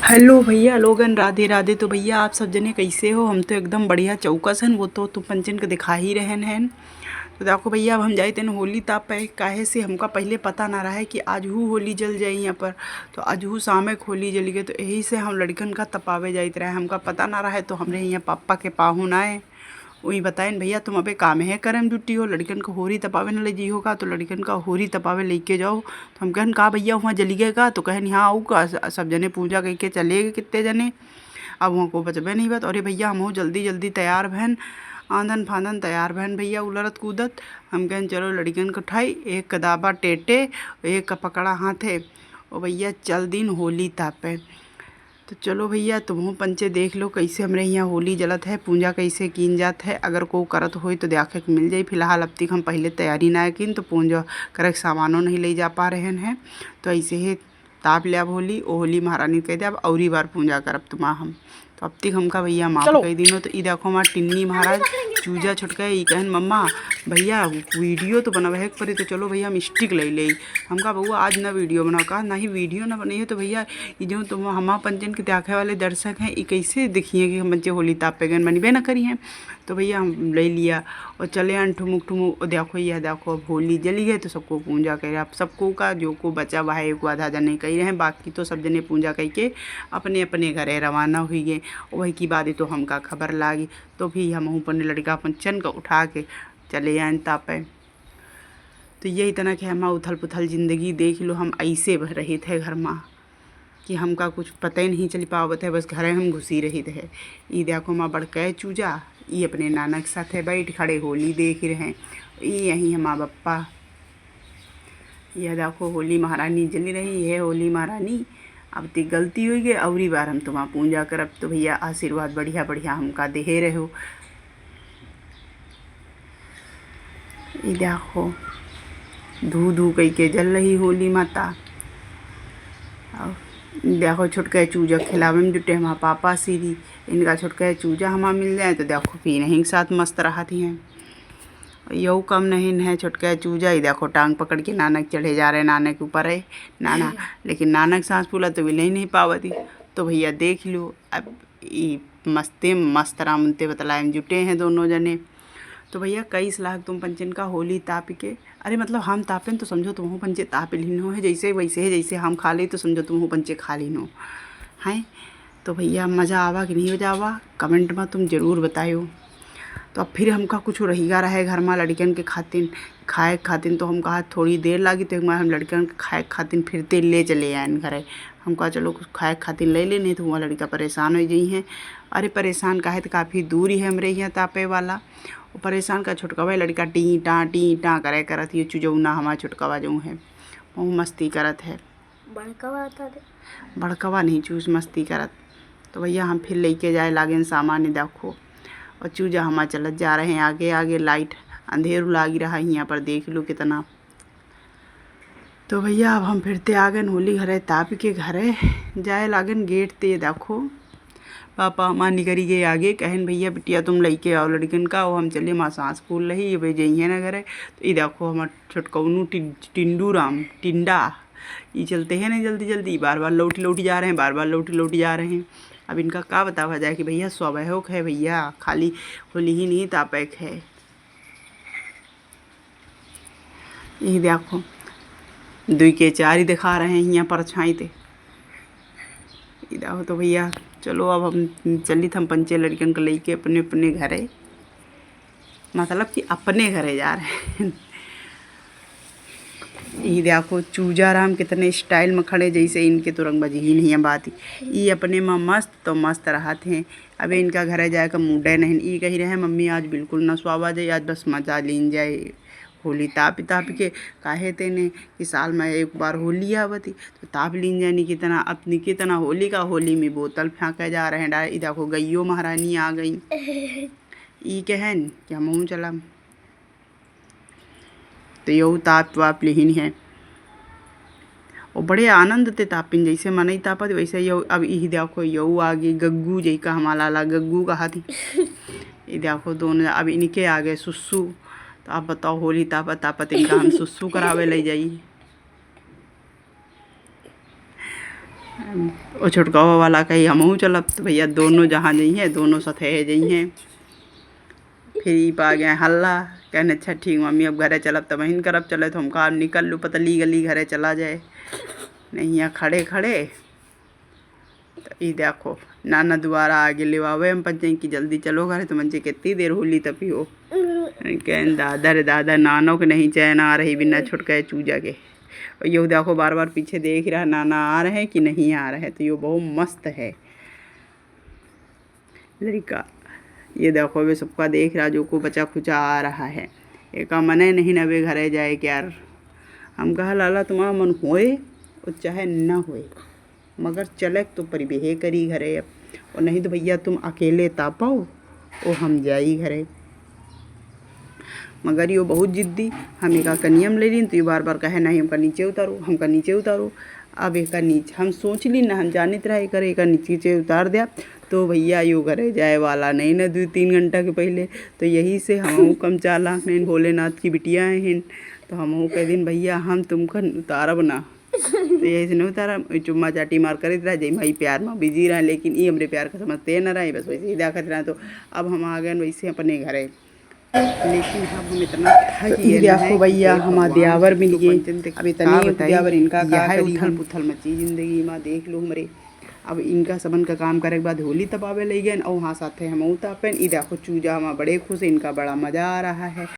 Hello भैया लोगन, राधे राधे। तो भैया आप सब जने कैसे हो? हम तो एकदम बढ़िया चौकस हन। वो तो तुम पंचन के दिखा ही रहन हैं। तो देखो भैया, अब हम जाए तेन होली ताप पे काहे से हमका पहले पता ना रहा है कि आज हु होली जल जाई यहाँ पर। तो आज हु शाम को होली जली गई, तो यही से हम लड़कन का तपावे जाते रहे। हमका पता ना रहा है, तो हमरे यहाँ पापा के पाहुन आए। वही बताएन भैया, तुम अबे काम है करम जुटी हो, लड़कन को होरी तपावे न ले जी होगा, तो लड़कन का होरी तपावे लेके जाओ। तो हम कहन का भैया वहाँ जली गए का? तो कहन यहाँ आऊ का, सब जने पूजा करके चले गए कितने जने। अब वहाँ को बचबे नहीं बात। अरे भैया हम जल्दी जल्दी तैयार बहन, आंधन फांधन तैयार बहन भैया, उलरत कूदत। हम कहन चलो लड़कन को उठाई, एक कदाबा टेटे, एक का पकड़ा हाथे, और भैया चल दिन होली तापे। तो चलो भैया तुम पंचे देख लो कैसे हमरे यहाँ होली जलत है, पूजा कैसे कीन जात है। अगर को करत होई तो देखे के मिल जाई। फिलहाल अब तक हम पहले तैयारी ना कीन, तो पूजा करे सामानों नहीं ले जा पा रहे हैं। तो ऐसे ही ताप ले अब होली, ओ होली महारानी कह दे अब औरी बार पूजा करब तुमा हम। तो अब तक हमका भैया माफ कई दिनों। तो ई देखो हमार टिन्नी महाराज चूजा छुटका ई कहन मम्मा भैया वीडियो तो बनवे है परी। तो चलो भैया हम स्टिक ले ले। हमका बउआ आज ना वीडियो बनाओ का, ना ही वीडियो ना बनी है। तो भैया ये जो तुम हमा पंचन के देखे वाले दर्शक हैं, ये कैसे दिखिए कि हम बच्चे होली ताप पे गन बनबे ना करी हैं। तो भैया हम ले लिया और चले आन ठुमुक ठुमुक। और देखो यह देखो अब होली जली गई, तो सबको पूजा करे। अब सबको का जो को बचा हुआ है एक आधा जने कही रहे, बाकी तो सब जने पूजा करके अपने अपने घरे रवाना हुई गए। वही की बात तो हमका खबर लागी। तो भी हम अपने लड़का पंचन को उठा के चले आए तापे। तो यही तरह के हम उथल पुथल ज़िंदगी देख लो, हम ऐसे भर रहे थे घर में कि हमका कुछ पता ही नहीं चल पावत है, बस घरे हम घुसी रही थे। ई देखो माँ बड़के चूजा ये अपने नाना के साथ बैठ खड़े होली देख रहे हैं। यही हमारा बप्पा, यह देखो होली महारानी जली रही है। होली महारानी अब तक गलती हुई गई, अवरी बार हम तुम्हारा पूजा करब। तो भैया आशीर्वाद बढ़िया बढ़िया हमका दे रहो। ये देखो धू धू कई के जल रही होली माता। और देखो छुटके चूजा खिलावे में जुटे हमारा पापा सीरी। इनका छुटके चूजा हमारा मिल जाए तो देखो फिर नहीं के साथ मस्त रहती हैं। यू कम नहीं है छुटका चूजा ही देखो टांग पकड़ के नानक चढ़े जा रहे, नानक के ऊपर है नाना। लेकिन नानक सांस फूला तो विले ही नहीं पावती। तो भैया देख लो अब ये मस्ते मस्त रामते बतलाए में जुटे हैं दोनों जने। तो भैया कई सलाह तुम पंचन का होली ताप के, अरे मतलब हम तापें तो समझो तुम पंचे ताप लीनो है, जैसे वैसे है जैसे हम खा ली तो समझो तुम पंचे खा लीनो हैं। तो भैया मज़ा आवा कि नहीं हो जावा कमेंट में तुम ज़रूर बताओ। तो अब फिर हमका कुछ रहीगा रहे घर में लड़कन के खातिन खाए खातिन। तो हम कहा थोड़ी देर लगी, तो हम लड़कन के खाए खातिन फिरते ले चले आए घरे। हम कहा चलो कुछ खाए खातिन ले ले, नहीं तो वहाँ लड़का परेशान हो गई हैं। अरे परेशान काहे तो काफ़ी दूर ही है हमरे यहाँ तापे वाला। वो परेशान का छुटकावा लड़का टी टाँ करे करत ये चुजौना हमारा छुटकावा जो है वो मस्ती करत है। बड़कवा नहीं चूस मस्ती करत। तो भैया हम फिर लेके जाए लागे सामान देखो। और चूजा हमारा चलत जा रहे हैं आगे आगे, लाइट अंधेर लागी रहा है यहाँ पर देख लो कितना। तो भैया अब हम फिरते आ गए होली घरे ताप के घरे जाए लागन गेट ते देखो पापा माँ निकरी गए आगे। कहन भैया बिटिया तुम लेके आओ लड़कन का। वो हम चले माँ सांस फूल रही ये भाई जइए ना घरे। तो ये देखो हमार छुटकौनू टिंडू राम टिंडा ये चलते हैं ना जल्दी जल्दी, बार बार लौट लौट जा रहे हैं, बार बार लौट लौट जा रहे हैं। अब इनका क्या बतावा जाए कि भैया स्वाभाविक है भैया, खाली होली ही नहीं तापक है। यही देखो दुई के चार ही दिखा रहे हैं यहाँ परछाई ते। ये देखो तो भैया चलो अब हम चली हम पंचे लड़कन को लेके अपने अपने घरे, मतलब कि अपने घरे जा रहे हैं। ये देखो चूजा राम कितने स्टाइल में खड़े, जैसे इनके तो रंगबाजी ही नहीं है बात। ये अपने में मस्त तो मस्त रहते हैं। अबे इनका घर जाए का मूडे नहीं, ये कही रहे मम्मी आज बिल्कुल ना स्वावा जाए, आज बस मजा लीन जाए होली ताप ताप के। काहे तेने कि साल में एक बार होली आवती तो ताप लीन जानी कितना अपनी कितना होली का, होली में बोतल फेंके जा रहे हैं डाय। देखो गईयो महारानी आ गई। ये कहन कि हम चला तो यू ताप वाप लिहिन है। और बड़े आनंद ते तापिन, जैसे मनई तापत वैसे यू। अब यही देखो यू आगे गग्गू जई का हमारा ला गग्गू कहा थी। ये देखो दोनों अब इनके आगे सुस्सू। तो आप बताओ होली तापत तापत इनका हम सुस्सू करावे ले जाइए। और छुटकावा वाला कही हमहू चलब तो भैया दोनों जहाँ जइहे दोनों सथे जइहे। फिर ई पा गए हल्ला कहने अच्छा ठीक मम्मी अब घरे चलब तब वहीं करब चले तो हमका निकल लूँ पतली गली घरे चला जाए नहीं यहाँ खड़े खड़े। तो ई देखो नाना दोबारा आगे ले आवे हम पंचायत की जल्दी चलो घरे तो मंचे कितनी देर होली तभी हो कह दादा रे दादा नानों के नहीं चैन आ रही बिना छुटकाए चूजा के। और यो देखो बार बार पीछे देख रहा नाना आ रहे हैं कि नहीं आ रहे हैं तो यो बहुत मस्त है लड़का। ये देखो वे सबका देख रहा जो को बचा खुचा आ रहा है एक मने नहीं नवे घरे जाए क्या हम कहा लाला तुम्हारा मन होए और चाहे न होए मगर चले तो परिवेह करी घरे अब और नहीं तो भैया तुम अकेले तापाओ और हम जाई घरे। मगर यो बहुत जिद्दी हम एक कनियम ले ली तो ये बार बार कहे नहीं हमका नीचे उतारो अब एक नीचे हम सोच ली ना हम जानित रहे करे एक नीचे उतार दिया तो भैया यो घरे जाए वाला नहीं ना 2-3 घंटा के पहले। तो यही से हम कम चालाक नहीं भोलेनाथ की बिटिया हैं तो हम कह दिन भैया हम तुमको उतारब ना तो यही से नहीं उतारा चुम्मा चाटी मार कर रहा जय भाई प्यार में बिजी रहा लेकिन ये हमरे प्यार का समझते न रहे बस वैसे ही देखते रहे। तो अब हम आ गए वैसे अपने घरे लेकिन अब हम इतना देखो भैया हम दियावर मिल गए अब इतना दियावर इनका उथल पुथल मची जिंदगी में देख लो हमारे। अब इनका सबन का काम करे के बाद होली तब आवे ले गए और वहाँ साथे हम तापेन ई देखो चूजा हम बड़े खुश इनका बड़ा मज़ा आ रहा है।